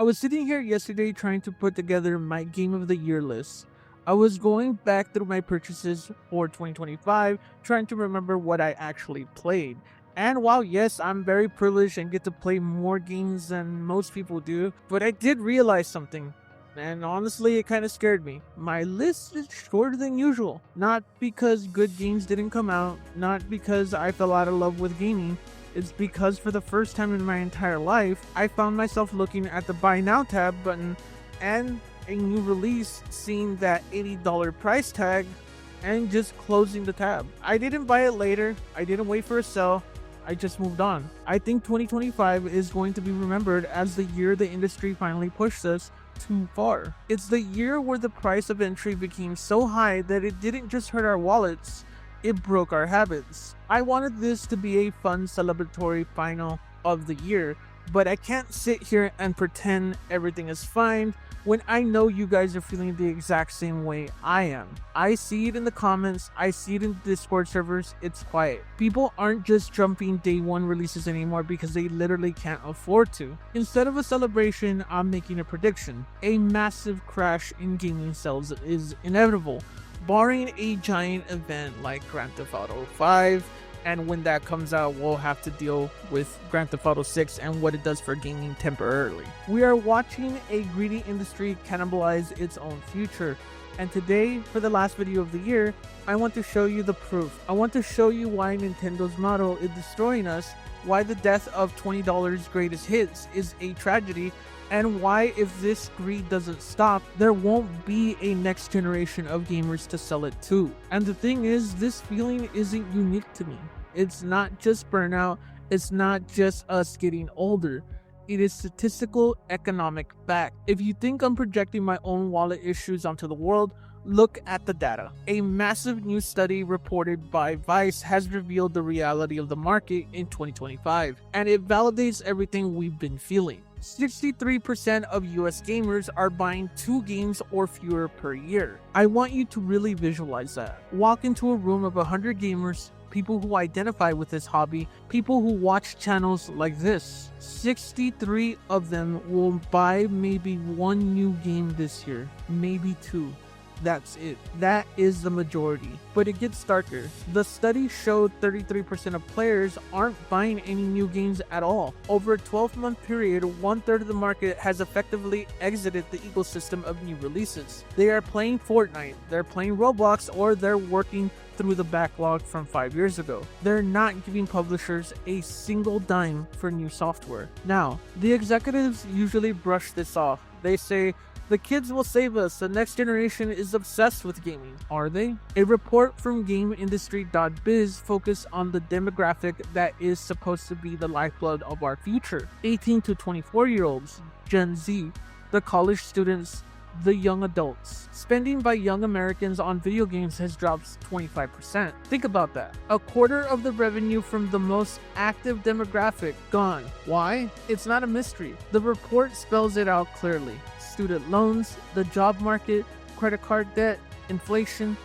I was sitting here yesterday trying to put together my Game of the Year list. I was going back through my purchases for 2025, trying to remember what I actually played. And while yes, I'm very privileged and get to play more games than most people do, but I did realize something. And honestly, it kind of scared me. My list is shorter than usual. Not because good games didn't come out, not because I fell out of love with gaming, it's because for the first time in my entire life, I found myself looking at the Buy Now tab button and a new release, seeing that $80 price tag, and just closing the tab. I didn't buy it later, I didn't wait for a sale, I just moved on. I think 2025 is going to be remembered as the year the industry finally pushed us too far. It's the year where the price of entry became so high that it didn't just hurt our wallets, it broke our habits. I wanted this to be a fun celebratory final of the year, but I can't sit here and pretend everything is fine when I know you guys are feeling the exact same way I am. I see it in the comments, I see it in Discord servers, it's quiet. People aren't just jumping day one releases anymore because they literally can't afford to. Instead of a celebration, I'm making a prediction. A massive crash in gaming sales is inevitable, barring a giant event like Grand Theft Auto 5, and when that comes out, we'll have to deal with Grand Theft Auto 6 and what it does for gaming temporarily. We are watching a greedy industry cannibalize its own future, and today, for the last video of the year, I want to show you the proof. I want to show you why Nintendo's model is destroying us, why the death of $20 greatest hits is a tragedy, and why if this greed doesn't stop, there won't be a next generation of gamers to sell it to. And the thing is, this feeling isn't unique to me. It's not just burnout, it's not just us getting older. It is statistical economic fact. If you think I'm projecting my own wallet issues onto the world, look at the data. A massive new study reported by Vice has revealed the reality of the market in 2025, and it validates everything we've been feeling. 63% of US gamers are buying 2 games or fewer per year. I want you to really visualize that. Walk into a room of 100 gamers, people who identify with this hobby, people who watch channels like this. 63 of them will buy maybe 1 new game this year, maybe 2. That's it. That is the majority. But it gets darker. The study showed 33% of players aren't buying any new games at all. Over a 12-month period, 1/3 of the market has effectively exited the ecosystem of new releases. They are playing Fortnite, they're playing Roblox, or they're working through the backlog from 5 years ago. They're not giving publishers a single dime for new software. Now, the executives usually brush this off. They say, the kids will save us, the next generation is obsessed with gaming. Are they? A report from GameIndustry.biz focused on the demographic that is supposed to be the lifeblood of our future. 18 to 24-year-olds, Gen Z, the college students, the young adults. Spending by young Americans on video games has dropped 25%. Think about that. A quarter of the revenue from the most active demographic gone. Why? It's not a mystery. The report spells it out clearly. Student loans, the job market, credit card debt, inflation.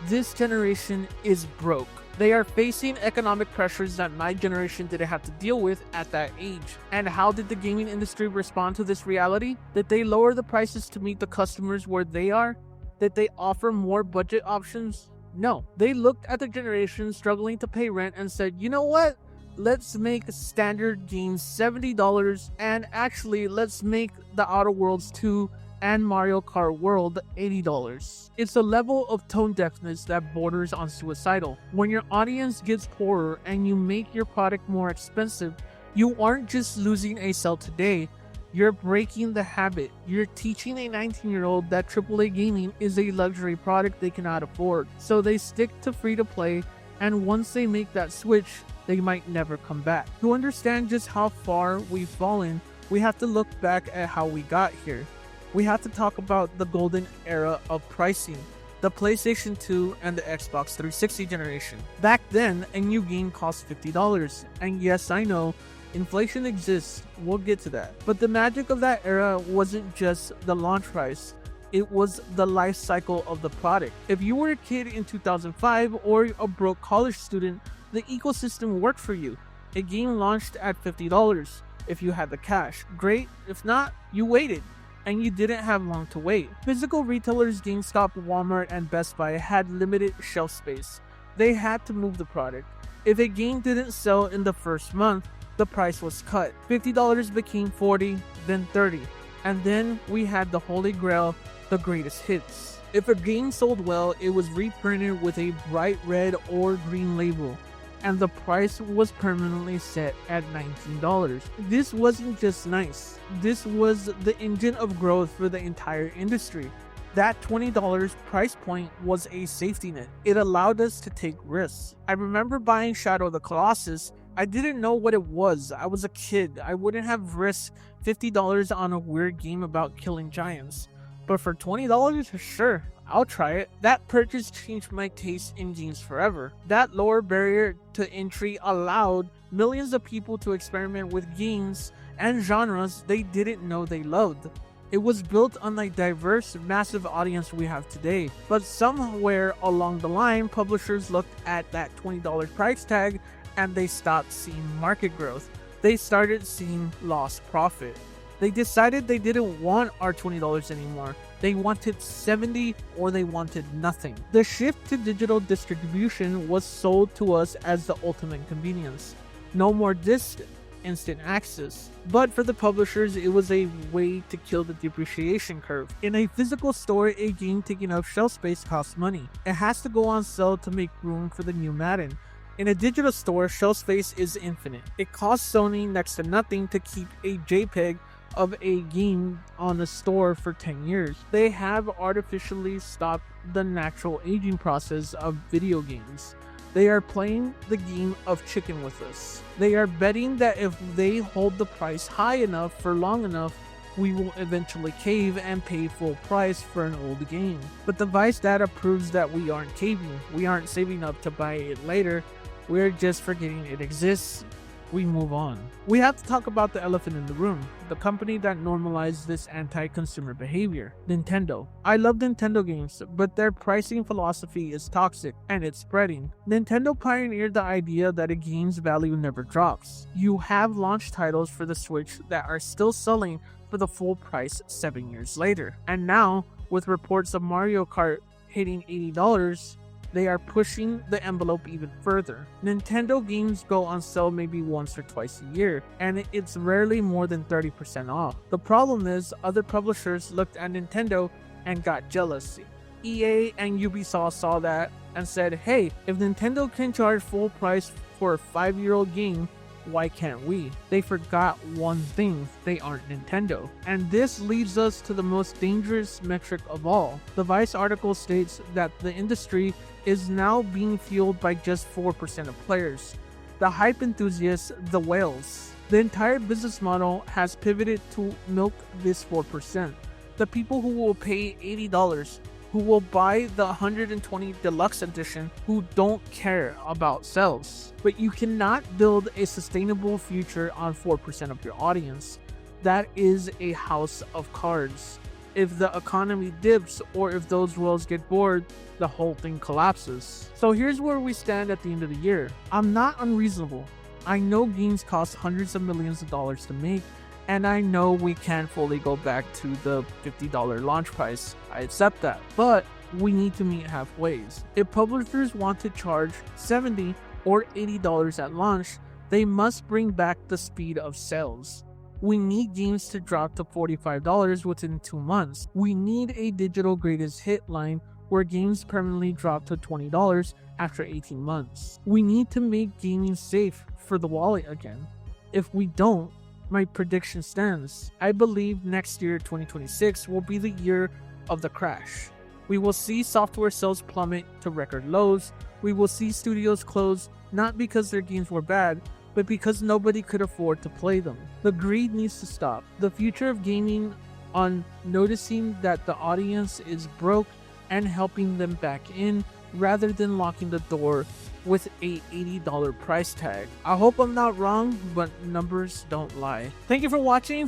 This generation is broke. They are facing economic pressures that my generation didn't have to deal with at that age. And how did the gaming industry respond to this reality? Did they lower the prices to meet the customers where they are? Did they offer more budget options? No. They looked at the generation struggling to pay rent and said, you know what? Let's make standard games $70, and actually let's make the Outer Worlds 2 and Mario Kart World $80. It's a level of tone deafness that borders on suicidal. When your audience gets poorer and you make your product more expensive, you aren't just losing a sale today, you're breaking the habit. You're teaching a 19-year-old that AAA gaming is a luxury product they cannot afford. So they stick to free-to-play, and once they make that switch, they might never come back. To understand just how far we've fallen, we have to look back at how we got here. We have to talk about the golden era of pricing, the PlayStation 2 and the Xbox 360 generation. Back then, a new game cost $50, and yes, I know, inflation exists, we'll get to that. But the magic of that era wasn't just the launch price, it was the life cycle of the product. If you were a kid in 2005 or a broke college student, the ecosystem worked for you. A game launched at $50. If you had the cash, great. If not, you waited. And you didn't have long to wait. Physical retailers GameStop, Walmart, and Best Buy had limited shelf space. They had to move the product. If a game didn't sell in the first month, the price was cut. $50 became $40, then $30. And then we had the holy grail, the greatest hits. If a game sold well, it was reprinted with a bright red or green label, and the price was permanently set at $19. This wasn't just nice, this was the engine of growth for the entire industry. That $20 price point was a safety net. It allowed us to take risks. I remember buying Shadow of the Colossus. I didn't know what it was. I was a kid. I wouldn't have risked $50 on a weird game about killing giants. But for $20, sure, I'll try it. That purchase changed my taste in games forever. That lower barrier to entry allowed millions of people to experiment with games and genres they didn't know they loved. It was built on the diverse, massive audience we have today. But somewhere along the line, publishers looked at that $20 price tag and they stopped seeing market growth. They started seeing lost profit. They decided they didn't want our $20 anymore. They wanted $70 or they wanted nothing. The shift to digital distribution was sold to us as the ultimate convenience. No more disc, instant access. But for the publishers, it was a way to kill the depreciation curve. In a physical store, a game taking up shelf space costs money. It has to go on sale to make room for the new Madden. In a digital store, shelf space is infinite. It costs Sony next to nothing to keep a JPEG of a game on the store for 10 years. They have artificially stopped the natural aging process of video games. They are playing the game of chicken with us. They are betting that if they hold the price high enough for long enough, we will eventually cave and pay full price for an old game. But the Vice data proves that we aren't caving. We aren't saving up to buy it later. We're just forgetting it exists. We move on. We have to talk about the elephant in the room, the company that normalized this anti-consumer behavior, Nintendo. I love Nintendo games, but their pricing philosophy is toxic and it's spreading. Nintendo pioneered the idea that a game's value never drops. You have launch titles for the Switch that are still selling for the full price 7 years later. And now, with reports of Mario Kart hitting $80, they are pushing the envelope even further. Nintendo games go on sale maybe once or twice a year, and it's rarely more than 30% off. The problem is, other publishers looked at Nintendo and got jealous. EA and Ubisoft saw that and said, hey, if Nintendo can charge full price for a 5-year-old game, why can't we? They forgot one thing: they aren't Nintendo. And this leads us to the most dangerous metric of all. The Vice article states that the industry is now being fueled by just 4% of players. The hype enthusiasts, the whales. The entire business model has pivoted to milk this 4%. The people who will pay $80, who will buy the 120 deluxe edition, who don't care about sales. But you cannot build a sustainable future on 4% of your audience. That is a house of cards. If the economy dips or if those whales get bored, the whole thing collapses. So here's where we stand at the end of the year. I'm not unreasonable. I know games cost hundreds of millions of dollars to make, and I know we can't fully go back to the $50 launch price. I accept that. But we need to meet halfway. If publishers want to charge $70 or $80 at launch, they must bring back the speed of sales. We need games to drop to $45 within 2 months. We need a digital greatest hit line where games permanently drop to $20 after 18 months. We need to make gaming safe for the wallet again. If we don't, my prediction stands. I believe next year, 2026, will be the year of the crash. We will see software sales plummet to record lows. We will see studios close, not because their games were bad, but because nobody could afford to play them. The greed needs to stop. The future of gaming on noticing that the audience is broke and helping them back in rather than locking the door with a $80 price tag. I hope I'm not wrong, but numbers don't lie. Thank you for watching.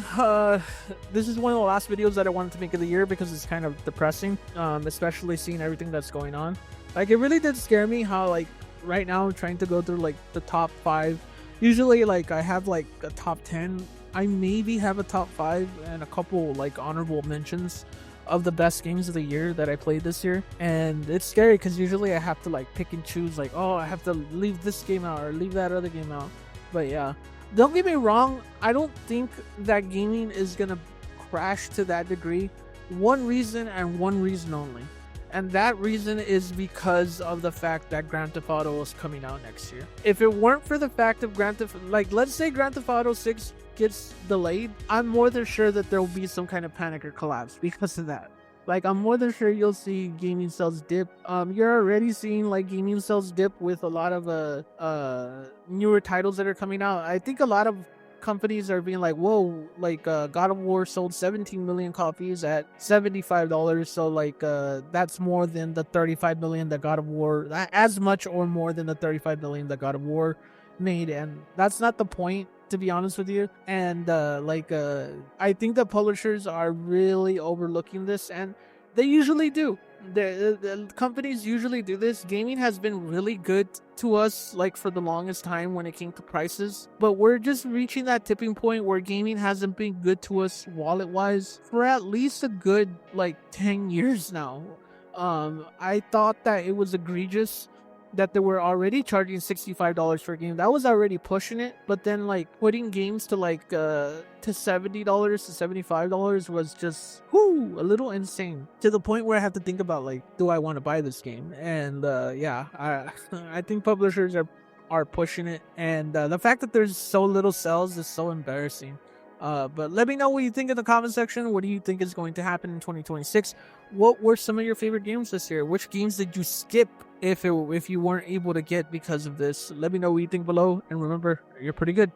This is one of the last videos that I wanted to make of the year because it's kind of depressing, especially seeing everything that's going on. Like, it really did scare me how, like, right now I'm trying to go through like the top 5. Usually, like, I have like a top 10 I maybe have a top 5 and a couple like honorable mentions of the best games of the year that I played this year. And it's scary because usually I have to like pick and choose, like, oh, I have to leave this game out or leave that other game out. But yeah, don't get me wrong, I don't think that gaming is gonna crash to that degree. One reason and one reason only. And that reason is because of the fact that Grand Theft Auto is coming out next year. If it weren't for the fact of like, let's say Grand Theft Auto 6 gets delayed, I'm more than sure that there will be some kind of panic or collapse because of that. Like, I'm more than sure you'll see gaming sales dip. You're already seeing like gaming sales dip with a lot of newer titles that are coming out. I think a lot of companies are being like, whoa, like God of War sold 17 million copies at $75. So like that's more than the 35 million that God of War, as much or more than the 35 million that God of War made. And that's not the point, to be honest with you. And I think the publishers are really overlooking this, and they usually do. The companies usually do this. Gaming has been really good to us, like, for the longest time when it came to prices, but we're just reaching that tipping point where gaming hasn't been good to us wallet wise for at least a good like 10 years now. I thought that it was egregious that they were already charging $65 for a game. That was already pushing it, but then like putting games to like to $70 to $75 was just a little insane, to the point where I have to think about, like, do I want to buy this game? And yeah, I think publishers are pushing it, and the fact that there's so little sales is so embarrassing. But let me know what you think in the comment section. What do you think is going to happen in 2026? What were some of your favorite games this year? Which games did you skip if you weren't able to get because of this? Let me know what you think below, and remember, you're pretty good.